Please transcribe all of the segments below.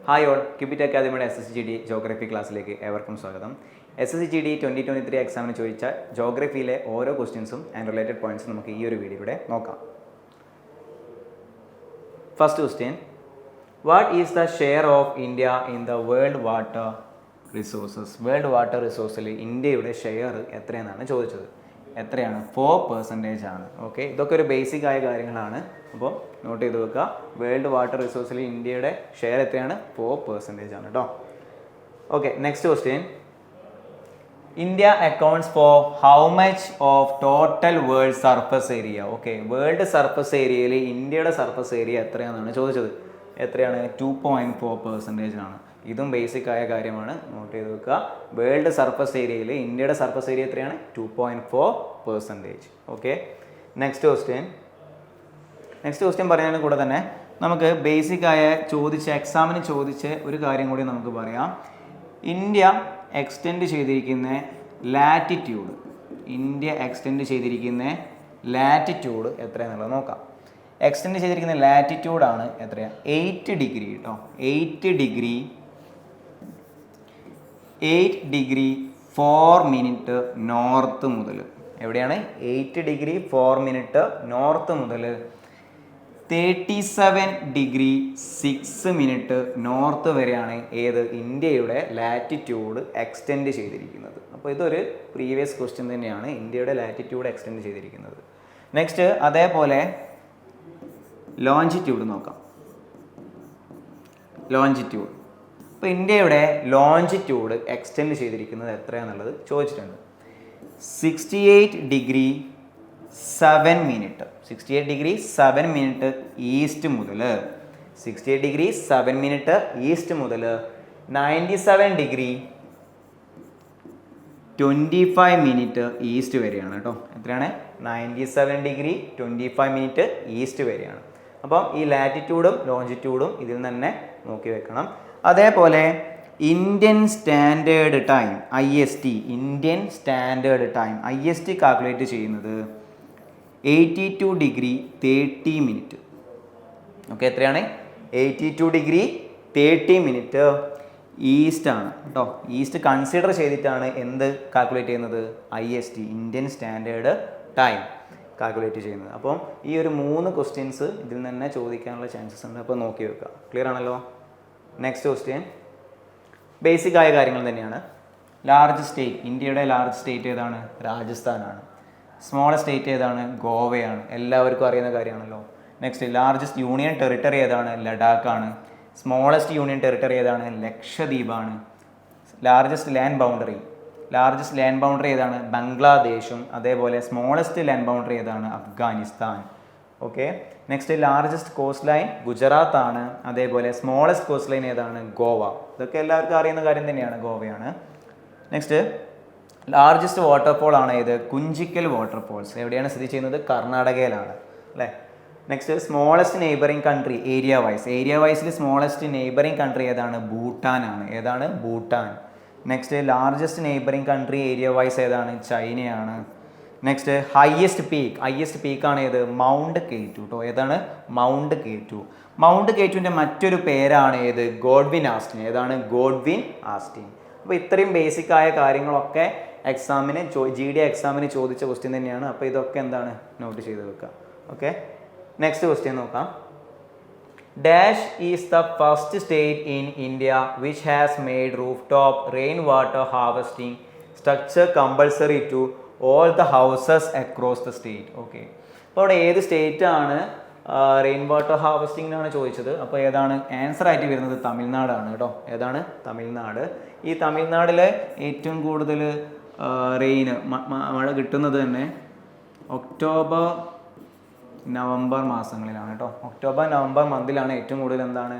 Hi all, cubit അക്കാദമിയുടെ SSGD geography ക്ലാസ്സിലേക്ക് ഏവർക്കും സ്വാഗതം. SSGD 2023 എക്സാമിന് ചോദിച്ച ജോഗ്രഫിയിലെ ഓരോ ക്വസ്റ്റ്യൻസും ആൻഡ് റിലേറ്റഡ് പോയിന്റ്സും നമുക്ക് ഈ ഒരു വീഡിയോയിലൂടെ നോക്കാം. First question, what is the share of India in the world water resources? World water റിസോഴ്സിൽ ഇന്ത്യയുടെ ഷെയർ എത്രയെന്നാണ് ചോദിച്ചത്. എത്രയാണ്? 4% ആണ്. ഓക്കെ, ഇതൊക്കെ ഒരു ബേസിക് ആയ കാര്യങ്ങളാണ്. അപ്പോൾ നോട്ട് ചെയ്ത് വെക്കുക. വേൾഡ് വാട്ടർ റിസോഴ്സിൽ ഇന്ത്യയുടെ ഷെയർ എത്രയാണ്? 4% ആണ് കേട്ടോ. Okay, next question, India accounts for how much of total world surface area? Okay, world surface ഏരിയയിൽ ഇന്ത്യയുടെ സർഫസ് ഏരിയ എത്രയാണെന്നാണ് ചോദിച്ചത്. എത്രയാണ്? 2.4% ആണ്. ഇതും ബേസിക് ആയ കാര്യമാണ്, നോട്ട് ചെയ്ത് വെക്കുക. വേൾഡ് സർഫസ് ഏരിയയിൽ ഇന്ത്യയുടെ സർഫസ് ഏരിയ എത്രയാണ്? 2.4%. ഓക്കെ, നെക്സ്റ്റ് ക്വസ്റ്റ്യൻ പറയുന്നതിന് കൂടെ തന്നെ നമുക്ക് ബേസിക് ആയ എക്സാമിന് ചോദിച്ച ഒരു കാര്യം കൂടി നമുക്ക് പറയാം. ഇന്ത്യ എക്സ്റ്റെൻഡ് ചെയ്തിരിക്കുന്ന ലാറ്റിറ്റ്യൂഡ് എത്രയാണെന്നുള്ളത് നോക്കാം. എക്സ്റ്റെൻഡ് ചെയ്തിരിക്കുന്ന ലാറ്റിറ്റ്യൂഡാണ് എത്രയാണ്? 8 ഡിഗ്രി കേട്ടോ. 8 ഡിഗ്രി 4 മിനിറ്റ് നോർത്ത് മുതൽ എവിടെയാണ്? 8 ഡിഗ്രി 4 മിനിറ്റ് നോർത്ത് മുതൽ 37 ഡിഗ്രി 6 മിനിറ്റ് നോർത്ത് വരെയാണ് ഏത്? ഇന്ത്യയുടെ ലാറ്റിറ്റ്യൂഡ് എക്സ്റ്റെൻഡ് ചെയ്തിരിക്കുന്നത്. അപ്പോൾ ഇതൊരു പ്രീവിയസ് ക്വസ്റ്റ്യൻ തന്നെയാണ്, ഇന്ത്യയുടെ ലാറ്റിറ്റ്യൂഡ് എക്സ്റ്റെൻഡ് ചെയ്തിരിക്കുന്നത്. നെക്സ്റ്റ് അതേപോലെ ലോഞ്ചിറ്റ്യൂഡ് നോക്കാം. ലോഞ്ചിറ്റ്യൂഡ്, ഇപ്പോൾ ഇന്ത്യയുടെ ലോഞ്ചിറ്റ്യൂഡ് എക്സ്റ്റെൻഡ് ചെയ്തിരിക്കുന്നത് എത്രയാണെന്നുള്ളത് ചോദിച്ചിട്ടുണ്ട്. 68 ഡിഗ്രി 7 മിനിറ്റ് ഈസ്റ്റ് മുതൽ 97 ഡിഗ്രി 25 മിനിറ്റ് ഈസ്റ്റ് വരെയാണ് കേട്ടോ. എത്രയാണ്? 97 ഡിഗ്രി 25 മിനിറ്റ് ഈസ്റ്റ് വരെയാണ്. അപ്പം ഈ ലാറ്റിറ്റ്യൂഡും ലോഞ്ചിറ്റ്യൂഡും ഇതിൽ നിന്ന് തന്നെ നോക്കി വെക്കണം. അതേപോലെ Indian standard time IST calculate ചെയ്യുന്നത് 82 ഡിഗ്രി 30 മിനിറ്റ്. ഓക്കെ, എത്രയാണ്? 82 ഡിഗ്രി 30 മിനിറ്റ് ഈസ്റ്റ് ആണ് കേട്ടോ. ഈസ്റ്റ് കൺസിഡർ ചെയ്തിട്ടാണ് എന്ത് കാൽക്കുലേറ്റ് ചെയ്യുന്നത്? IST, Indian standard time calculate ചെയ്യുന്നത്. അപ്പം ഈ ഒരു 3 ക്വസ്റ്റ്യൻസ് ഇതിൽ നിന്ന് തന്നെ ചോദിക്കാനുള്ള ചാൻസസ് ഉണ്ട്. അപ്പോൾ നോക്കി വെക്കുക. ക്ലിയർ ആണല്ലോ? നെക്സ്റ്റ് ക്വസ്റ്റ്യൻ ബേസിക് ആയ കാര്യങ്ങൾ തന്നെയാണ്. ലാർജ് സ്റ്റേറ്റ്, ഇന്ത്യയുടെ ലാർജ് സ്റ്റേറ്റ് ഏതാണ്? രാജസ്ഥാനാണ്. സ്മോൾ സ്റ്റേറ്റ് ഏതാണ്? ഗോവയാണ്. എല്ലാവർക്കും അറിയുന്ന കാര്യമാണല്ലോ. നെക്സ്റ്റ് ലാർജസ്റ്റ് യൂണിയൻ ടെറിട്ടറി ഏതാണ്? ലഡാക്കാണ്. സ്മോളസ്റ്റ് യൂണിയൻ ടെറിട്ടറി ഏതാണ്? ലക്ഷദ്വീപാണ്. ലാർജസ്റ്റ് ലാൻഡ് ബൗണ്ടറി ഏതാണ്? ബംഗ്ലാദേശും. അതേപോലെ സ്മോളസ്റ്റ് ലാൻഡ് ബൗണ്ടറി ഏതാണ്? Afghanistan. Okay, next largest cost line Gujarat ആണ്. അതേപോലെ സ്മോളസ്റ്റ് കോസ്റ്റ് ലൈൻ ഏതാണ്? ഗോവ. ഇതൊക്കെ എല്ലാവർക്കും അറിയുന്ന കാര്യം തന്നെയാണ്, ഗോവയാണ്. നെക്സ്റ്റ് ലാർജസ്റ്റ് വാട്ടർഫോൾ ആണ് ഏത്? കുഞ്ചിക്കൽ വാട്ടർഫോൾസ്. എവിടെയാണ് സ്ഥിതി ചെയ്യുന്നത്? കർണാടകയിലാണ് അല്ലേ. Next smallest neighbouring country area വൈസിൽ സ്മോളസ്റ്റ് നെയ്ബറിംഗ് കൺട്രി ഏതാണ്? ഭൂട്ടാൻ ആണ്. ഏതാണ്? Bhutan. Next largest neighbouring country area wise ഏതാണ്? ചൈനയാണ്. നെക്സ്റ്റ് ഹയസ്റ്റ് പീക്കാണ് ഏത്? മൗണ്ട് K2 കേട്ടോ. ഏതാണ്? മൗണ്ട് K2ൻ്റെ മറ്റൊരു പേരാണ് ഏത്? Godwin Austen. ഏതാണ്? Godwin Austen. അപ്പോൾ ഇത്രയും ബേസിക് ആയ കാര്യങ്ങളൊക്കെ GD എക്സാമിന് ചോദിച്ച ക്വസ്റ്റ്യൻ തന്നെയാണ്. അപ്പോൾ ഇതൊക്കെ എന്താണ്? നോട്ട് ചെയ്ത് വെക്കുക. ഓക്കെ, നെക്സ്റ്റ് ക്വസ്റ്റ്യൻ നോക്കാം. Dash is the first state in India which has made rooftop rainwater harvesting structure compulsory to all the houses across the state? Okay, അപ്പോൾ അവിടെ ഏത് സ്റ്റേറ്റ് ആണ് റെയിൻ വാട്ടർ ഹാർവെസ്റ്റിംഗിനാണ് ചോദിച്ചത്. അപ്പോൾ ഏതാണ് answer ആയിട്ട് വരുന്നത്? തമിഴ്നാടാണ് കേട്ടോ. ഏതാണ്? തമിഴ്നാട്. ഈ തമിഴ്നാട്ടിലെ ഏറ്റവും കൂടുതൽ മഴ കിട്ടുന്നത് തന്നെ ഒക്ടോബർ നവംബർ മാസങ്ങളിലാണ് കേട്ടോ. ഒക്ടോബർ നവംബർ മന്തിലാണ് ഏറ്റവും കൂടുതൽ എന്താണ്?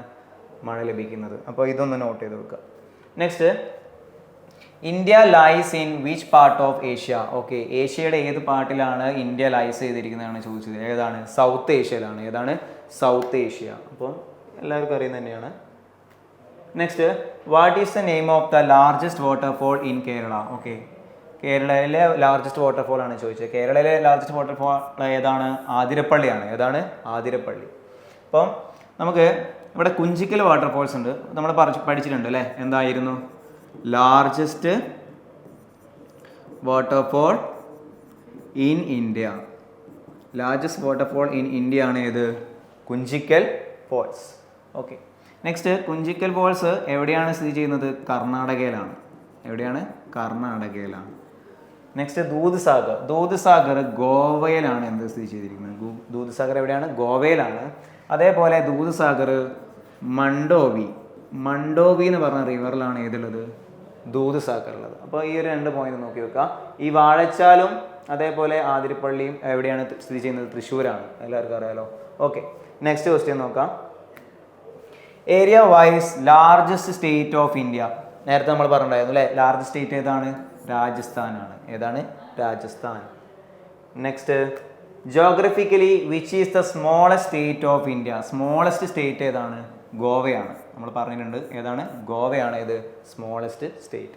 മഴ ലഭിക്കുന്നത്. അപ്പോൾ ഇതൊന്ന് നോട്ട് ചെയ്ത് വെക്കുക. Next, India lies in which part of Asia? Okay, ഏഷ്യയുടെ ഏത് പാർട്ടിലാണ് ഇന്ത്യ ലൈസ് ചെയ്തിരിക്കുന്നതാണ് ചോദിച്ചത്. ഏതാണ്? സൗത്ത് ഏഷ്യയിലാണ്. ഏതാണ്? South Asia. അപ്പോൾ എല്ലാവർക്കും അറിയുന്നത് തന്നെയാണ്. Next, what is the name of the largest waterfall in Kerala? Okay, കേരളയിലെ ലാർജസ്റ്റ് വാട്ടർഫോൾ ആണ് ചോദിച്ചത്. കേരളയിലെ ലാർജസ്റ്റ് വാട്ടർഫോൾ ഏതാണ്? ആതിരപ്പള്ളിയാണ്. ഏതാണ്? ആതിരപ്പള്ളി. അപ്പം നമുക്ക് ഇവിടെ കുഞ്ചിക്കൽ വാട്ടർഫോൾസ് ഉണ്ട്, നമ്മൾ പഠിച്ചിട്ടുണ്ട് അല്ലേ, എന്തായിരുന്നു largest waterfall in India. Largest waterfall in India ആണ് ഏത്, Kunchikal false. Okay, next Kunchikal false എവിടെയാണ് സ്ഥിതി ചെയ്യുന്നത്, കർണാടകയിലാണ്. എവിടെയാണ്, കർണാടകയിലാണ്. നെക്സ്റ്റ് ദൂദ്സാഗർ. ദൂദ്സാഗർ ഗോവയിലാണ് എന്ത് സ്ഥിതി ചെയ്തിരിക്കുന്നത്, ദൂദ്സാഗർ എവിടെയാണ്, ഗോവയിലാണ്. അതേപോലെ ദൂദ്സാഗർ മണ്ടോവി എന്ന് പറഞ്ഞ റിവറിലാണ് ഏതുള്ളത്, ദൂദ്സാഗർ ഉള്ളത്. അപ്പോൾ ഈ ഒരു 2 പോയിന്റ് നോക്കി വെക്കുക. ഈ വാഴച്ചാലും അതേപോലെ ആതിരപ്പള്ളിയും എവിടെയാണ് സ്ഥിതി ചെയ്യുന്നത്, തൃശ്ശൂരാണ്, എല്ലാവർക്കും അറിയാലോ. ഓക്കെ, നെക്സ്റ്റ് ക്വസ്റ്റ്യൻ നോക്കാം. Area wise largest state of India. നേരത്തെ നമ്മൾ പറഞ്ഞിട്ടുണ്ടായിരുന്നു അല്ലേ, ലാർജസ്റ്റ് സ്റ്റേറ്റ് ഏതാണ്, രാജസ്ഥാനാണ്. ഏതാണ്, Rajasthan. Next geographically which is the smallest state of India. Smallest state ഏതാണ്, ഗോവയാണ്. നമ്മൾ പറഞ്ഞിട്ടുണ്ട് ഏതാണ്, ഗോവയാണ് ഏത് smallest state.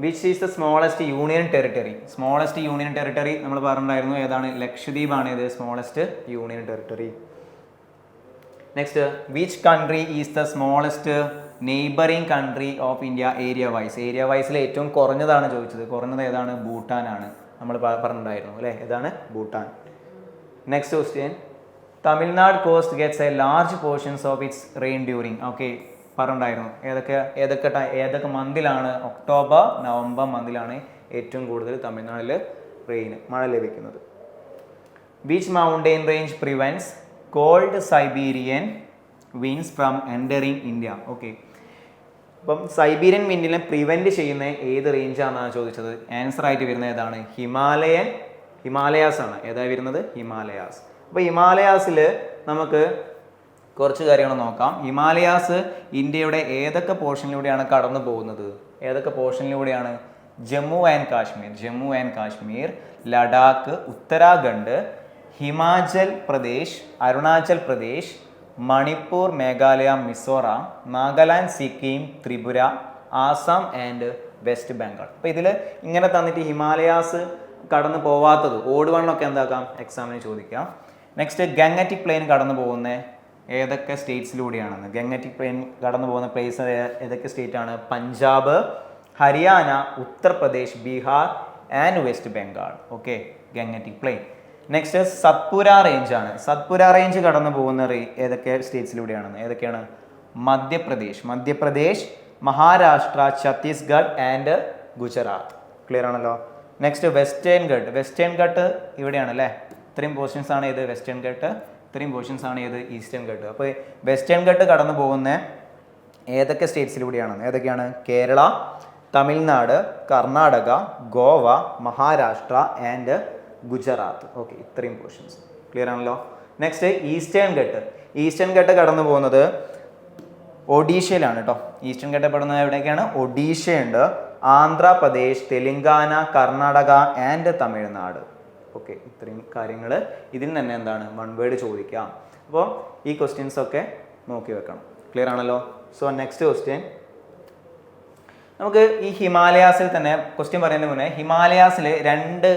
Which is the smallest union territory. Smallest union territory നമ്മൾ പറഞ്ഞിട്ടുണ്ടായിരുന്നു ഏതാണ്, ലക്ഷദ്വീപ് ആണ് ഏത് smallest union territory. Next which country is the smallest neighbouring country of India area wise. Area വൈസിൽ ഏറ്റവും കുറഞ്ഞതാണ് ചോദിച്ചത്, കുറഞ്ഞത് ഏതാണ്, ഭൂട്ടാൻ ആണ്. നമ്മൾ പറഞ്ഞിട്ടുണ്ടായിരുന്നു അല്ലേ, ഏതാണ്, Bhutan. Next question, Tamil Nadu cost gets A large portions of its rain during. Okay, പറഞ്ഞിട്ടുണ്ടായിരുന്നു ഏതൊക്കെ മന്തിലാണ്, ഒക്ടോബർ നവംബർ മന്തിലാണ് ഏറ്റവും കൂടുതൽ തമിഴ്നാട്ടിൽ മഴ ലഭിക്കുന്നത്. Which mountain range prevents cold Siberian winds from entering India. Okay, അപ്പം സൈബീരിയൻ വിൻഡിനെ പ്രിവെൻറ്റ് ചെയ്യുന്ന ഏത് റേഞ്ചാണെന്നാണ് ചോദിച്ചത്. ആൻസർ ആയിട്ട് വരുന്നത് ഏതാണ്, ഹിമാലയാസ് ആണ്. ഏതായി വരുന്നത്, ഹിമാലയാസ്. അപ്പോൾ ഹിമാലയാസിൽ നമുക്ക് കുറച്ച് കാര്യങ്ങൾ നോക്കാം. ഹിമാലയാസ് ഇന്ത്യയുടെ ഏതൊക്കെ പോർഷനിലൂടെയാണ് കടന്നു പോകുന്നത്, ഏതൊക്കെ പോർഷനിലൂടെയാണ്, Jammu and Kashmir, Ladakh, Uttarakhand, Himachal Pradesh, Arunachal Pradesh, Manipur, Meghalaya, Mizoram, Nagaland, Sikkim, Tripura, Assam and West Bengal. അപ്പോൾ ഇതിൽ ഇങ്ങനെ തന്നിട്ട് ഹിമാലയാസ് കടന്നു പോവാത്തത് ഓഡ് വണ്ണൊക്കെ എന്താക്കാം, എക്സാമിന് ചോദിക്കാം. നെക്സ്റ്റ് ഗംഗറ്റിക് പ്ലെയിൻ കടന്നു പോകുന്ന ഏതൊക്കെ സ്റ്റേറ്റ്സിലൂടെയാണെന്ന്. ഗംഗറ്റിക് പ്ലെയിൻ കടന്നു പോകുന്ന പ്ലേസ് ഏതൊക്കെ സ്റ്റേറ്റ് ആണ്, Punjab, Haryana, Uttar Pradesh, Bihar and West Bengal. Okay, Gangetic plain. Next Satpura range ആണ്. സത്പുര റേഞ്ച് കടന്നു പോകുന്ന ഏതൊക്കെ സ്റ്റേറ്റ്സിലൂടെയാണെന്ന്. ഏതൊക്കെയാണ്, മധ്യപ്രദേശ്, മഹാരാഷ്ട്ര, ഛത്തീസ്ഗഡ് ആൻഡ് ഗുജറാത്ത്. ക്ലിയർ ആണല്ലോ. നെക്സ്റ്റ് വെസ്റ്റേൺ ഘട്ട് ഇവിടെയാണ് അല്ലേ, ഇത്രയും പോർഷൻസ് ആണ് ഇത് വെസ്റ്റേൺ ഘട്ട്, ഇത്രയും പോർഷൻസ് ആണ് ഇത് ഈസ്റ്റേൺ ഘട്ട്. അപ്പോൾ വെസ്റ്റേൺ ഘട്ട് കടന്നു പോകുന്ന ഏതൊക്കെ സ്റ്റേറ്റ്സിലൂടെയാണെന്ന്. ഏതൊക്കെയാണ്, കേരള, തമിഴ്നാട്, കർണാടക, ഗോവ, മഹാരാഷ്ട്ര ആൻഡ് ഗുജറാത്ത്. ഓക്കെ, ഇത്രയും പോർഷൻസ് ക്ലിയർ ആണല്ലോ. നെക്സ്റ്റ് ഈസ്റ്റേൺ ഘട്ട് കടന്നു പോകുന്നത് ഒഡീഷയിലാണ് കേട്ടോ. ഈസ്റ്റേൺ ഘട്ട് പെടുന്നത് എവിടെയൊക്കെയാണ്, ഒഡീഷയുണ്ട്, ആന്ധ്രാപ്രദേശ്, തെലങ്കാന, കർണാടക ആൻഡ് തമിഴ്നാട്. ഓക്കെ, ഇത്രയും കാര്യങ്ങൾ ഇതിൽ തന്നെ എന്താണ്, വൺ വേർഡ് ചോദിക്കാം. അപ്പോൾ ഈ ക്വസ്റ്റ്യൻസ് ഒക്കെ നോക്കി വെക്കണം. ക്ലിയർ ആണല്ലോ. സോ നെക്സ്റ്റ് ക്വസ്റ്റ്യൻ, നമുക്ക് ഈ ഹിമാലയാസിൽ തന്നെ ക്വസ്റ്റ്യൻ പറയുന്നതിന് മുന്നേ ഹിമാലയാസിൽ 2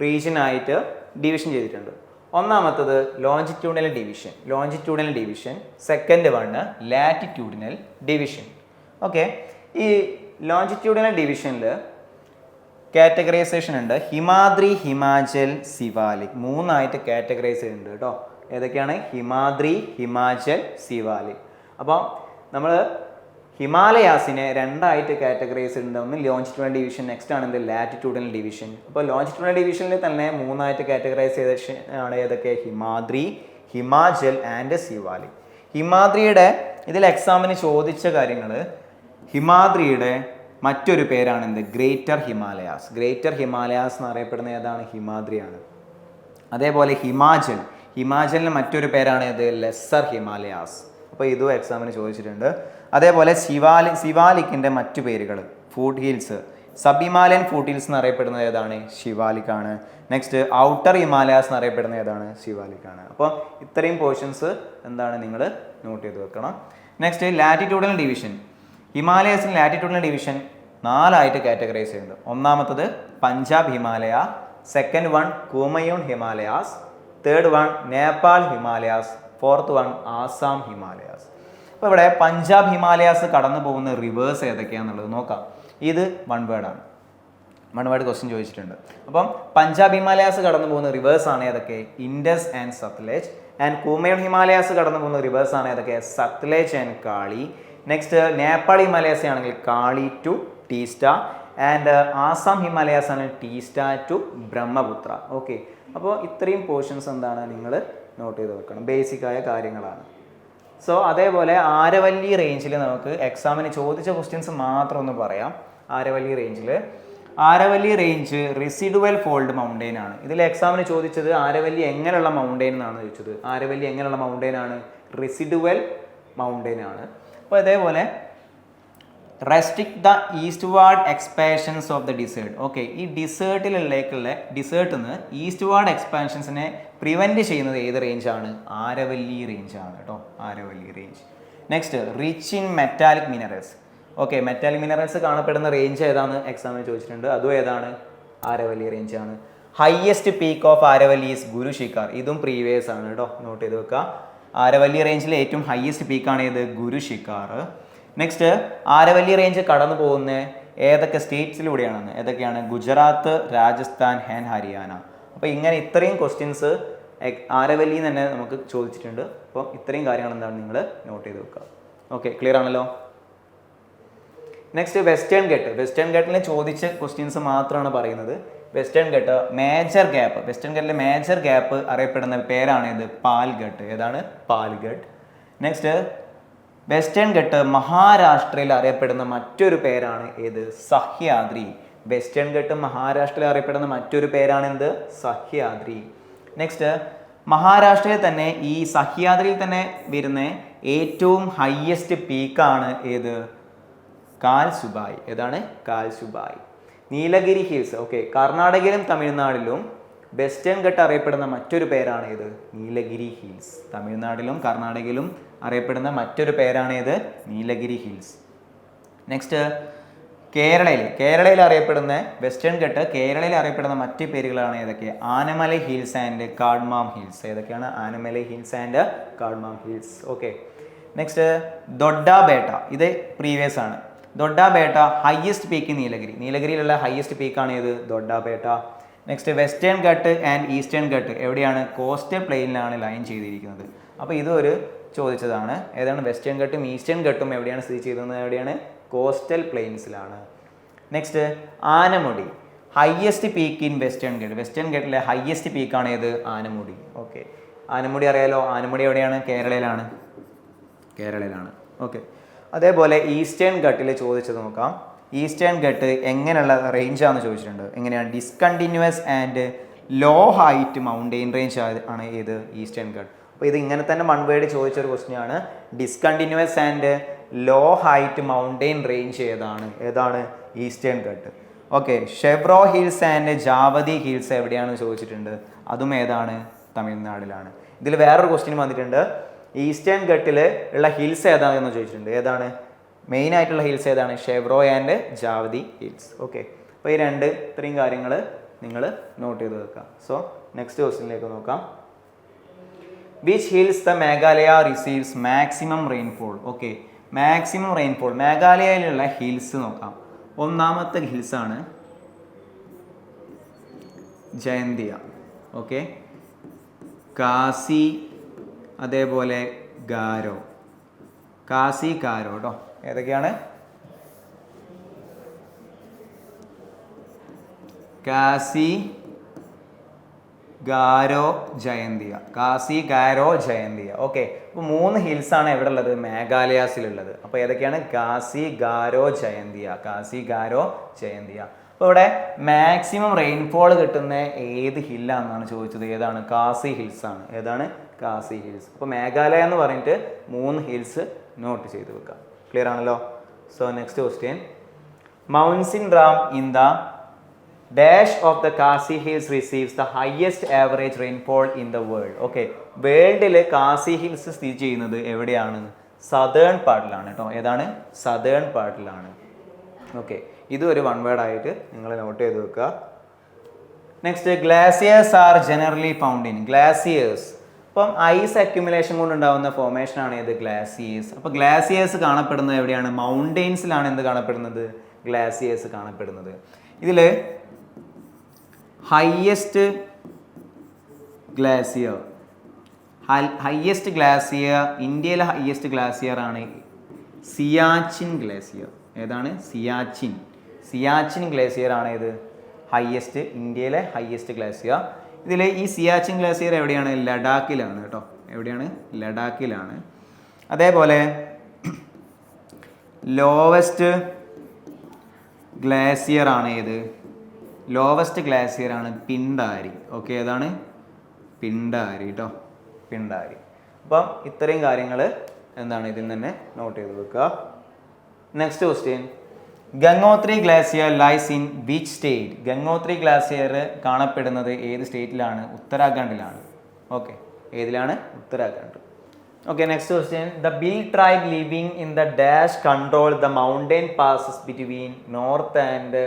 റീജിയനായിട്ട് ഡിവിഷൻ ചെയ്തിട്ടുണ്ട്. ഒന്നാമത്തത് longitudinal division, second one latitudinal division. Okay, ഈ ലോഞ്ചിറ്റ്യൂഡിനൽ ഡിവിഷനിൽ കാറ്റഗറൈസേഷൻ ഉണ്ട്. ഹിമാദ്രി, ഹിമാചൽ, സിവാലിക് 3 കാറ്റഗറൈസ് ചെയ്യുന്നുണ്ട് കേട്ടോ. ഏതൊക്കെയാണ്, ഹിമാദ്രി, ഹിമാചൽ, സിവാലിക്. അപ്പോൾ നമ്മൾ ഹിമാലയാസിനെ 2 കാറ്റഗറൈസ് ചെയ്യുന്നുണ്ട്. ഒന്ന് ലോഞ്ചിറ്റ്യൂഡിനൽ ഡിവിഷൻ, നെക്സ്റ്റ് ആണ് എന്ത്, ലാറ്റിറ്റ്യൂഡിനൽ ഡിവിഷൻ. അപ്പോൾ ലോഞ്ചിറ്റ്യൂഡിനൽ ഡിവിഷനിൽ തന്നെ 3 കാറ്റഗറൈസേഷൻ ആണ്. ഏതൊക്കെ, ഹിമാദ്രി, ഹിമാചൽ ആൻഡ് സിവാലിക്. ഹിമാദ്രിയുടെ ഇതിൽ എക്സാമിന് ചോദിച്ച കാര്യങ്ങൾ, ഹിമാദ്രിയുടെ മറ്റൊരു പേരാണ് എന്ത്, ഗ്രേറ്റർ ഹിമാലയാസ് എന്നറിയപ്പെടുന്ന ഏതാണ്, ഹിമാദ്രിയാണ്. അതേപോലെ ഹിമാചലിന് മറ്റൊരു പേരാണ് ഏത്, ലെസ്സർ ഹിമാലയാസ്. അപ്പോൾ ഇതും എക്സാമിന് ചോദിച്ചിട്ടുണ്ട്. അതേപോലെ സിവാലിക്കിൻ്റെ മറ്റു പേരുകൾ, foot hills, sub Himalayan foot hills എന്നറിയപ്പെടുന്നത് ഏതാണ്, ശിവാലിക് ആണ്. നെക്സ്റ്റ് ഔട്ടർ ഹിമാലയാസ് എന്നറിയപ്പെടുന്ന ഏതാണ്, ശിവാലിക് ആണ്. അപ്പോൾ ഇത്രയും പോർഷൻസ് എന്താണ് നിങ്ങൾ നോട്ട് ചെയ്ത് വെക്കണം. Next latitudinal division. ഹിമാലയസിൽ ലാറ്റിറ്റ്യൂഡിനൽ ഡിവിഷൻ 4 കാറ്റഗറൈസ് ചെയ്യുന്നുണ്ട്. ഒന്നാമത്തത് Punjab Himalaya, second one Kumaon Himalayas, third one Nepal Himalayas, fourth one Assam Himalayas. അപ്പോൾ ഇവിടെ പഞ്ചാബ് ഹിമാലയാസ് കടന്നു പോകുന്ന റിവേഴ്സ് ഏതൊക്കെയാണെന്നുള്ളത് നോക്കാം. ഇത് വൺ വേർഡാണ്, വൺ വേർഡ് ക്വസ്റ്റ്യൻ ചോദിച്ചിട്ടുണ്ട്. അപ്പം പഞ്ചാബ് ഹിമാലയാസ് കടന്നു പോകുന്ന റിവേഴ്സ് ആണ് ഏതൊക്കെ? ഇൻഡസ് ആൻഡ് സത്ലേജ്. ആൻഡ് കുമയൂൺ ഹിമാലയാസ് കടന്നു പോകുന്ന റിവേഴ്സ് ആണ് ഏതൊക്കെ? സത്ലേജ് ആൻഡ് കാളി. നെക്സ്റ്റ് നേപ്പാൾ ഹിമാലയാസ് ആണെങ്കിൽ കാളി ടു ടീസ്റ്റ. ആൻഡ് ആസാം ഹിമാലയാസ് ആണ് ടീസ്റ്റ ടു ബ്രഹ്മപുത്ര. ഓക്കെ, അപ്പോൾ ഇത്രയും പോർഷൻസ് എന്താണ് നിങ്ങൾ നോട്ട് ചെയ്ത് വെക്കണം, ബേസിക് ആയ കാര്യങ്ങളാണ്. സോ അതേപോലെ ആരവല്ലി റേഞ്ചിൽ നമുക്ക് എക്സാമിന് ചോദിച്ച ക്വസ്റ്റ്യൻസ് മാത്രം ഒന്ന് പറയാം. Aravalli range residual fold mountain ആണ്. ഇതിൽ എക്സാമിന് ചോദിച്ചത് ആരവല്ലി എങ്ങനെയുള്ള മൗണ്ടെയിൻ എന്നാണ് ചോദിച്ചത്. ആരവല്ലി എങ്ങനെയുള്ള മൗണ്ടെയിൻ ആണ്? റെസിഡുവൽ മൗണ്ടെയിൻ ആണ്. അപ്പോൾ അതേപോലെ restrict the eastward expansions of the desert. Okay, ഈ ഡിസേർട്ടിൽ നിന്ന് ഈസ്റ്റ്വാർഡ് എക്സ്പാൻഷൻസിനെ പ്രിവെൻറ്റ് ചെയ്യുന്നത് ഏത് റേഞ്ചാണ്? ആരവല്ലി റേഞ്ചാണ് കേട്ടോ, Aravalli range. Next rich in metallic minerals. Okay, metallic minerals കാണപ്പെടുന്ന റേഞ്ച് ഏതാണ് എക്സാമിന് ചോദിച്ചിട്ടുണ്ട്, അതും ഏതാണ്? ആരവല്ലി റേഞ്ചാണ്. Highest peak of Aravalli is Guru Shikhar. ഇതും പ്രീവിയസ് ആണ് കേട്ടോ, നോട്ട് ചെയ്ത് വെക്കുക. ആരവല്ലി റേഞ്ചിലെ ഏറ്റവും ഹയസ്റ്റ് പീക്കാണ് ഏത്? ഗുരു ശിഖർ. നെക്സ്റ്റ് ആരവല്ലി റേഞ്ച് കടന്നു പോകുന്ന ഏതൊക്കെ സ്റ്റേറ്റ്സിലൂടെയാണെന്ന്? ഏതൊക്കെയാണ്? ഗുജറാത്ത്, രാജസ്ഥാൻ ആൻഡ് ഹരിയാന. അപ്പോൾ ഇങ്ങനെ ഇത്രയും ക്വസ്റ്റ്യൻസ് ആരവല്ലിയിൽ തന്നെ നമുക്ക് ചോദിച്ചിട്ടുണ്ട്. അപ്പോൾ ഇത്രയും കാര്യങ്ങൾ എന്താണ് നിങ്ങൾ നോട്ട് ചെയ്ത് വെക്കുക. ഓക്കെ, ക്ലിയർ ആണല്ലോ. Next Western Ghat. വെസ്റ്റേൺ ഗട്ടിൽ ചോദിച്ച ക്വസ്റ്റ്യൻസ് മാത്രമാണ് പറയുന്നത്. Western Ghat major gap, Western ഗട്ടിലെ മേജർ ഗ്യാപ്പ് അറിയപ്പെടുന്ന പേരാണ് ഇത്? പാൽഗട്ട്. ഏതാണ്? പാൽഗട്ട്. നെക്സ്റ്റ് വെസ്റ്റേൺ ഗട്ട് മഹാരാഷ്ട്രയിൽ അറിയപ്പെടുന്ന മറ്റൊരു പേരാണ് ഏത്? സഹ്യാദ്രി. വെസ്റ്റേൺ ഗട്ട് മഹാരാഷ്ട്രയിൽ അറിയപ്പെടുന്ന മറ്റൊരു പേരാണ് എന്ത്? സഹ്യാദ്രി. നെക്സ്റ്റ് മഹാരാഷ്ട്രയിൽ തന്നെ ഈ സഹ്യാദ്രിയിൽ തന്നെ വരുന്ന ഏറ്റവും ഹയസ്റ്റ് പീക്കാണ് ഏത്? കാൽസുബായ്. ഏതാണ്? കാൽസുബായ്. നീലഗിരി ഹിൽസ്. ഓക്കെ, കർണാടകയിലും തമിഴ്നാട്ടിലും വെസ്റ്റേൺ ഗട്ട് അറിയപ്പെടുന്ന മറ്റൊരു പേരാണ് ഏത്? നീലഗിരി ഹിൽസ്. തമിഴ്നാട്ടിലും കർണാടകയിലും അറിയപ്പെടുന്ന മറ്റൊരു പേരാണ് ഏത്? നീലഗിരി ഹിൽസ്. നെക്സ്റ്റ് കേരളയിൽ അറിയപ്പെടുന്ന വെസ്റ്റേൺ ഗട്ട് കേരളയിൽ അറിയപ്പെടുന്ന മറ്റ് പേരുകളാണ് ഏതൊക്കെ? Anamalai Hills and Cardamom Hills. ഏതൊക്കെയാണ്? Anamalai Hills and Cardamom Hills. Okay, next Doddabetta. ഇത് പ്രീവിയസ് ആണ്. ദൊഡ്ഡാബേട്ട ഹയസ്റ്റ് പീക്ക് നീലഗിരിയിലുള്ള ഹയസ്റ്റ് പീക്കാണ് ഏത്? Doddabetta. Next Western Ghat and Eastern Ghat എവിടെയാണ്? കോസ്റ്റൽ പ്ലെയിനിലാണ് ലൈൻ ചെയ്തിരിക്കുന്നത്. അപ്പോൾ ഇതൊരു ചോദിച്ചതാണ്. ഏതാണ്? വെസ്റ്റേൺ ഗട്ടും ഈസ്റ്റേൺ ഗട്ടും എവിടെയാണ് സ്ഥിതി ചെയ്യുന്നത്? എവിടെയാണ്? കോസ്റ്റൽ പ്ലെയിൻസിലാണ്. Next Anamudi highest peak in Western Ghat. Western ഗട്ടിലെ ഹയസ്റ്റ് പീക്കാണ് ഏത്? ആനമുടി. ഓക്കെ, ആനമുടി അറിയാലോ. ആനമുടി എവിടെയാണ്? കേരളയിലാണ്. ഓക്കെ, അതേപോലെ ഈസ്റ്റേൺ ഗട്ടിൽ ചോദിച്ചത് നോക്കാം. ഈസ്റ്റേൺ ഗട്ട് എങ്ങനെയുള്ള റേഞ്ചാണെന്ന് ചോദിച്ചിട്ടുണ്ട്. എങ്ങനെയാണ്? Discontinuous and low height mountain range ആണ് ഏത്? ഈസ്റ്റേൺ ഗട്ട്. അപ്പോൾ ഇത് ഇങ്ങനെ തന്നെ വൺ വേർഡ് ചോദിച്ചൊരു ക്വസ്റ്റ്യൻ ആണ്. Discontinuous and low height mountain range ഏതാണ്? Eastern Ghat. Okay, Shevaroy hills and Javadi hills എവിടെയാണെന്ന് ചോദിച്ചിട്ടുണ്ട്. അതും ഏതാണ്? തമിഴ്നാടിലാണ്. ഇതിൽ വേറൊരു ക്വസ്റ്റ്യൻ വന്നിട്ടുണ്ട്. ഈസ്റ്റേൺ ഗട്ടിൽ ഉള്ള ഹിൽസ് ഏതാണെന്ന് ചോദിച്ചിട്ടുണ്ട്. ഏതാണ്? മെയിൻ ആയിട്ടുള്ള ഹിൽസ് ഏതാണ്? ഷെബ്രോ ആൻഡ് ജാവതി ഹിൽസ്. ഓക്കെ, അപ്പോൾ ഈ ഇത്രയും കാര്യങ്ങൾ നിങ്ങൾ നോട്ട് ചെയ്ത് വെക്കാം. സോ നെക്സ്റ്റ് ക്വസ്റ്റ്യനിലേക്ക് നോക്കാം. Which hills the Meghalaya receives maximum rainfall? Okay, maximum rainfall മേഘാലയയിലുള്ള ഹിൽസ് നോക്കാം. ഒന്നാമത്തെ ഹിൽസാണ് ജയന്തിയ. ഓക്കെ, കാസി, അതേപോലെ ഗാരോ കേട്ടോ. ഏതൊക്കെയാണ്? കാസി, ഗാരോ, ജയന്തിയ. ഓക്കെ, അപ്പോൾ 3 ഹിൽസാണ് എവിടെ ഉള്ളത്? മേഘാലയാസിലുള്ളത്. അപ്പോൾ ഏതൊക്കെയാണ്? കാസി, ഗാരോ, ജയന്തിയ. അപ്പോൾ ഇവിടെ മാക്സിമം റെയിൻഫോൾ കിട്ടുന്ന ഏത് ഹില്ലാണെന്നാണ് ചോദിച്ചത്. ഏതാണ്? കാസി ഹിൽസ് ആണ്. ഏതാണ്? കാസി ഹിൽസ്. അപ്പോൾ മേഘാലയ എന്ന് പറഞ്ഞിട്ട് 3 ഹിൽസ് നോട്ട് ചെയ്ത് വെക്കാം. ക്ലിയർ ആണല്ലോ. So next question. Mawsynram in the dash of the Khasi hills receives the highest average rainfall in the world. Okay, വേൾഡിൽ കാസി ഹിൽസ് സ്ഥിതി ചെയ്യുന്നത് എവിടെയാണ്? സദേൺ പാർട്ടിലാണ് കേട്ടോ. ഏതാണ്? സദേൺ പാർട്ടിലാണ്. ഓക്കെ, ഇത് ഒരു വൺ വേർഡ് ആയിട്ട് നിങ്ങൾ നോട്ട് ചെയ്ത് വെക്കുക. Next glaciers are generally found in. Glaciers അപ്പം ഐസ് അക്യുമുലേഷൻ കൊണ്ടുണ്ടാകുന്ന ഫോർമേഷനാണ് ഏത് ഗ്ലാസിയേഴ്സ്. അപ്പോൾ ഗ്ലാസിയേഴ്സ് കാണപ്പെടുന്നത് എവിടെയാണ്? മൗണ്ടെയ്ൻസിലാണ് എന്ത് കാണപ്പെടുന്നത്? ഗ്ലാസിയേഴ്സ് കാണപ്പെടുന്നത്. ഇതിൽ ഹയ്യസ്റ്റ് ഗ്ലാസിയർ ഇന്ത്യയിലെ ഹയ്യസ്റ്റ് ഗ്ലാസിയർ ആണ് സിയാച്ചിൻ ഗ്ലേസിയർ. ഏതാണ്? സിയാച്ചിൻ ഗ്ലേസിയർ ആണ് ഇത് ഇന്ത്യയിലെ ഹയ്യസ്റ്റ് ഗ്ലേസിയർ. ഇതിൽ ഈ സിയാച്ചിൻ ഗ്ലേസിയർ എവിടെയാണ്? ലഡാക്കിലാണ് കേട്ടോ. എവിടെയാണ്? ലഡാക്കിലാണ്. അതേപോലെ ലോവസ്റ്റ് ഗ്ലേസിയർ ആണ് ഏത്? ലോവസ്റ്റ് ഗ്ലേസിയർ ആണ് പിണ്ടാരി. ഓക്കെ, ഏതാണ്? പിണ്ടാരി കേട്ടോ, പിണ്ടാരി. അപ്പം ഇത്രയും കാര്യങ്ങൾ എന്താണ് ഇതിൽ തന്നെ നോട്ട് ചെയ്ത് വെക്കുക. Next question, Gangotri glacier lies in which state? Gangotri glacier കാണപ്പെടുന്നത് ഏത് സ്റ്റേറ്റിലാണ്? ഉത്തരാഖണ്ഡിലാണ്. ഓക്കെ, ഏതിലാണ്? Uttarakhand. Okay, next question, the Bhil tribe living in the dash control the mountain passes between north and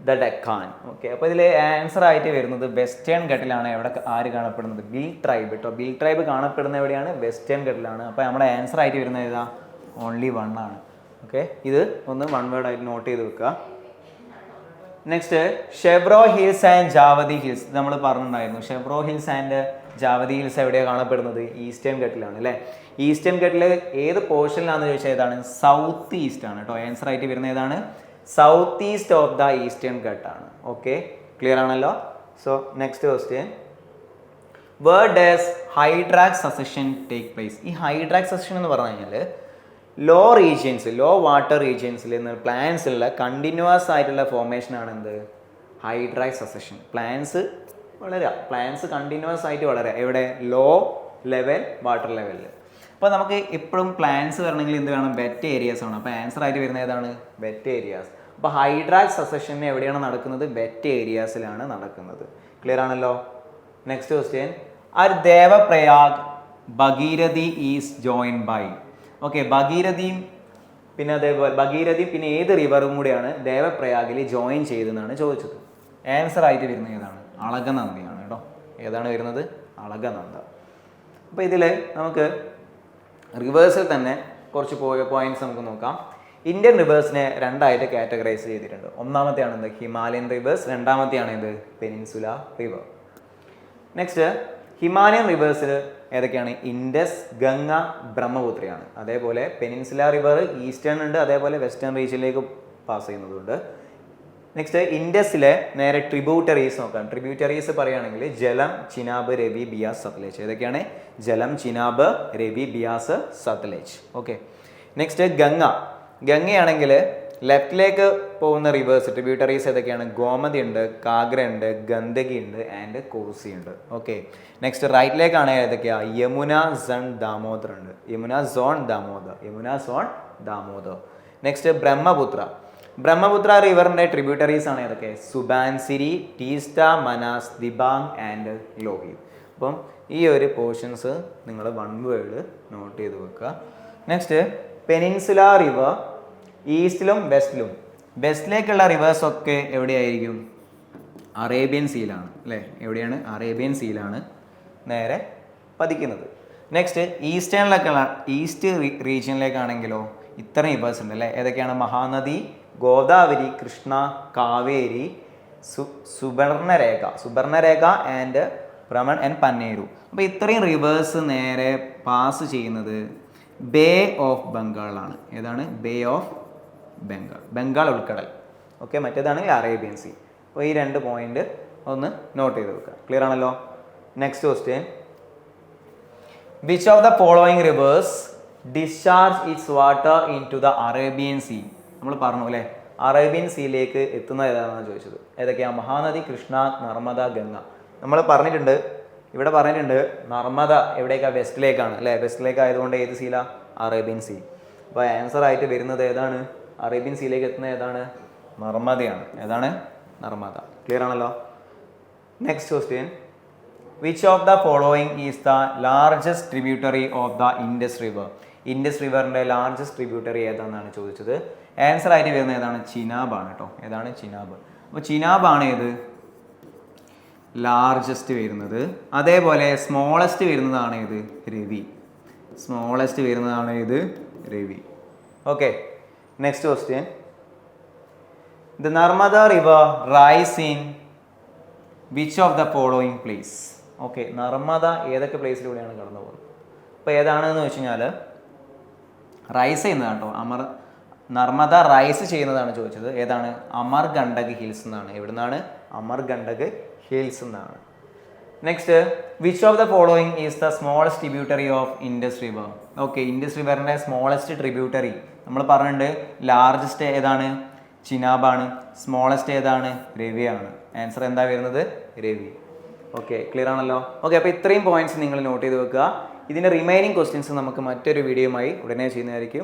the Deccan. Okay, അപ്പോൾ ഇതിൽ ആൻസർ ആയിട്ട് വരുന്നത് വെസ്റ്റേൺ ഘട്ടിലാണ്. എവിടെ ആര് കാണപ്പെടുന്നത്? ബിൽ ട്രൈബ് കേട്ടോ. ബിൽ ട്രൈബ് കാണപ്പെടുന്നത് എവിടെയാണ്? വെസ്റ്റേൺ ഘട്ടിലാണ്. അപ്പോൾ നമ്മുടെ ആൻസർ ആയിട്ട് വരുന്നത് ഏതാ? ഓൺലി 1 ആണ്. ഓക്കെ, ഇത് ഒന്ന് 1 വേർഡ് ആയിട്ട് നോട്ട് ചെയ്ത് വെക്കുക. Next, Shevaroy hills and Javadi hills. നമ്മൾ പറഞ്ഞിട്ടുണ്ടായിരുന്നു Shevaroy hills and Javadi hills എവിടെയാണ് കാണപ്പെടുന്നത്? ഈസ്റ്റേൺ ഘട്ടിലാണ് അല്ലേ. ഈസ്റ്റേൺ ഘട്ടിൽ ഏത് പോർഷനിലാണെന്ന് ചോദിച്ചാൽ ഏതാണ്? സൗത്ത് ഈസ്റ്റ് ആണ് കേട്ടോ. ആൻസർ ആയിട്ട് വരുന്നത് ഏതാണ്? South east of the Eastern ഘട്ടാണ്. ഓക്കെ, ക്ലിയർ ആണല്ലോ. So next question, where does hydrarch succession take place? ഈ ഹൈഡ്രാക് സസഷൻ എന്ന് പറഞ്ഞു കഴിഞ്ഞാൽ ലോ വാട്ടർ റീജിയൻസിൽ നിന്ന് പ്ലാന്റ്സിലുള്ള കണ്ടിന്യൂസ് ആയിട്ടുള്ള ഫോർമേഷനാണ് എന്ത്? ഹൈഡ്രാക് സസഷൻ. പ്ലാന്റ്സ് കണ്ടിന്യൂസ് ആയിട്ട് വളരുക എവിടെ? ലോ ലെവൽ വാട്ടർ ലെവലിൽ. അപ്പോൾ നമുക്ക് എപ്പോഴും പ്ലാന്റ്സ് വരണമെങ്കിൽ എന്ത് വേണം? വെറ്റ് ഏരിയാസ് ആണ്. അപ്പോൾ ആൻസർ ആയിട്ട് വരുന്നത് ഏതാണ്? Wet areas. അപ്പോൾ ഹൈഡ്രാക് സസഷൻ എവിടെയാണ് നടക്കുന്നത്? വെറ്റ് ഏരിയാസിലാണ് നടക്കുന്നത്. ക്ലിയർ ആണല്ലോ. Next question, Devprayag Bhagirathi is join by? Okay, ഭഗീരഥിയും പിന്നെ ഏത് റിവറും കൂടെയാണ് ദേവപ്രയാഗിൽ ജോയിൻ ചെയ്തെന്നാണ് ചോദിച്ചത്. ആൻസർ ആയിട്ട് വരുന്നത് ഏതാണ്? അളകനന്ദയാണ് കേട്ടോ. ഏതാണ് വരുന്നത്? അളകനന്ദ. അപ്പോൾ ഇതിൽ നമുക്ക് റിവേഴ്സിൽ തന്നെ കുറച്ച് പോയിന്റ്സ് നമുക്ക് നോക്കാം. ഇന്ത്യൻ റിവേഴ്സിനെ 2ആയിട്ട് കാറ്റഗറൈസ് ചെയ്തിട്ടുണ്ട്. ഒന്നാമത്തെയാണ് എന്ത്? Himalayan rivers. രണ്ടാമത്തെയാണ് ഇത്? Peninsula river. നെക്സ്റ്റ്, ഹിമാലയൻ റിവേഴ്സിൽ ഏതൊക്കെയാണ്? ഇൻഡസ്, ഗംഗ, ബ്രഹ്മപുത്രയാണ്. അതേപോലെ പെനിൻസുല റിവർ ഈസ്റ്റേൺ ഉണ്ട്, അതേപോലെ വെസ്റ്റേൺ റീജിയനിലേക്ക് പാസ് ചെയ്യുന്നതുണ്ട്. നെക്സ്റ്റ്, ഇൻഡസിലെ നേരെ ട്രിബ്യൂട്ടറീസ് നോക്കാം. ട്രിബ്യൂട്ടറീസ് പറയുകയാണെങ്കിൽ ജലം, ചിനാബ്, രവി, ബിയാസ്, സത്ലേജ്. ഏതൊക്കെയാണ്? ജലം, ചിനാബ്, രവി, ബിയാസ്, സത്ലേജ്. ഓക്കെ, നെക്സ്റ്റ് ഗംഗയാണെങ്കിൽ ലെഫ്റ്റിലേക്ക് പോകുന്ന റിവേഴ്സ് ട്രിബ്യൂട്ടറീസ് ഏതൊക്കെയാണ്? ഗോമതി ഉണ്ട്, കാഗ്ര ഉണ്ട്, ഗന്ദകി ഉണ്ട് ആൻഡ് കോസി ഉണ്ട്. ഓക്കെ, നെക്സ്റ്റ് റൈറ്റിലേക്കാണ് ഏതൊക്കെയാ? യമുന സോൺ ദാമോദർ ഉണ്ട്. യമുന സോൺ ദാമോദർ. നെക്സ്റ്റ്, ബ്രഹ്മപുത്ര റിവറിന്റെ ട്രിബ്യൂട്ടറീസ് ആണ് ഏതൊക്കെ? സുബാൻസിരി, ടീസ്റ്റ, മനാസ്, ദിബാങ് ആൻഡ് ലോഹിത്. അപ്പം ഈ ഒരു പോർഷൻസ് നിങ്ങൾ 1 വേർഡ് നോട്ട് ചെയ്ത് വെക്കുക. നെക്സ്റ്റ്, പെനിൻസുല റിവർ ഈസ്റ്റിലും വെസ്റ്റിലേക്കുള്ള റിവേഴ്സ് ഒക്കെ എവിടെയായിരിക്കും? അറേബ്യൻ സീലാണ് അല്ലേ. എവിടെയാണ്? അറേബ്യൻ സീലാണ് നേരെ പതിക്കുന്നത്. നെക്സ്റ്റ്, ഈസ്റ്റ് റീജിയനിലേക്കാണെങ്കിലോ ഇത്രയും റിവേഴ്സ് ഉണ്ട് അല്ലേ. ഏതൊക്കെയാണ്? Mahanadi, Godavari, Krishna, Kaveri, Subarnarekha and Brahmani and Penneru. അപ്പോൾ ഇത്രയും റിവേഴ്സ് നേരെ പാസ് ചെയ്യുന്നത് ബേ ഓഫ് ബംഗാളാണ്. ഏതാണ്? ബേ ഓഫ് ബംഗാൾ ഉൾക്കടൽ. ഓക്കെ, മറ്റേതാണെങ്കിൽ അറേബ്യൻ സീ. അപ്പോൾ ഈ 2 പോയിന്റ് ഒന്ന് നോട്ട് ചെയ്ത് വെക്കുക. ക്ലിയർ ആണല്ലോ. Next question, which of the following rivers discharge its water in to the Arabian sea? നമ്മൾ പറഞ്ഞു അല്ലേ, അറേബ്യൻ സീയിലേക്ക് എത്തുന്നത് ഏതാണെന്നാണ് ചോദിച്ചത്. ഏതൊക്കെയാണ്? മഹാനദി, കൃഷ്ണ, നർമ്മദ, ഗംഗ. നമ്മൾ ഇവിടെ പറഞ്ഞിട്ടുണ്ട് നർമ്മദ എവിടേക്കാണ്? വെസ്റ്റിലേക്കാണ് അല്ലേ. വെസ്റ്റിലേക്ക് ആയതുകൊണ്ട് ഏത് സീല? Arabian Sea. അപ്പോൾ ആൻസർ ആയിട്ട് വരുന്നത് ഏതാണ്? അറേബ്യൻ സീയിലേക്ക് എത്തുന്നത് ഏതാണ്? നർമ്മദയാണ്. ഏതാണ്? നർമ്മദ. ക്ലിയർ ആണല്ലോ. Next question, which of the following is the largest tributary of the Indus river? Indus റിവറിൻ്റെ ലാർജസ്റ്റ് ട്രിബ്യൂട്ടറി ഏതാണെന്നാണ് ചോദിച്ചത്. ആൻസർ ആയിട്ട് വരുന്നത് ഏതാണ്? ചിനാബ് ആണ് കേട്ടോ. ഏതാണ്? ചിനാബ്. അപ്പോൾ ചിനാബ് ആണ് ഏത്? ലാർജസ്റ്റ് വരുന്നത്. അതേപോലെ സ്മോളസ്റ്റ് വരുന്നതാണ് ഇത് രവി. സ്മോളസ്റ്റ് വരുന്നതാണ് ഇത് Ravi. Okay, next question. The Narmada river rice in which of the following place? Okay, Narmada ഏതൊക്കെ പ്ലേസിലൂടെയാണ് കടന്നു പോകുന്നത്? അപ്പോൾ ഏതാണെന്ന് വെച്ച് കഴിഞ്ഞാൽ റൈസ് ചെയ്യുന്നതാണ് കേട്ടോ. നർമ്മദ റൈസ് ചെയ്യുന്നതാണ് ചോദിച്ചത്. ഏതാണ്? അമർകണ്ടക് ഹിൽസ് എന്നാണ്. എവിടുന്നാണ്? അമർകണ്ടക് ഹിൽസ് എന്നാണ്. Next, which of the following is the smallest tributary of Indus river? Okay, Indus റിവറിൻ്റെ സ്മോളസ്റ്റ് ട്രിബ്യൂട്ടറി നമ്മൾ പറഞ്ഞിട്ടുണ്ട്. ലാർജസ്റ്റ് ഏതാണ്? ചിനാബാണ്. സ്മോളസ്റ്റ് ഏതാണ്? രവിയാണ്. ആൻസർ എന്താ വരുന്നത്? രവി. ഓക്കെ, ക്ലിയർ ആണല്ലോ? ഓക്കെ, അപ്പോൾ ഇത്രയും പോയിന്റ്സ് നിങ്ങൾ നോട്ട് ചെയ്ത് വെക്കുക. ഇതിൻ്റെ റിമൈനിങ് ക്വസ്റ്റ്യൻസ് നമുക്ക് മറ്റൊരു വീഡിയോയുമായി ഉടനെ ചെയ്യുന്നതായിരിക്കും.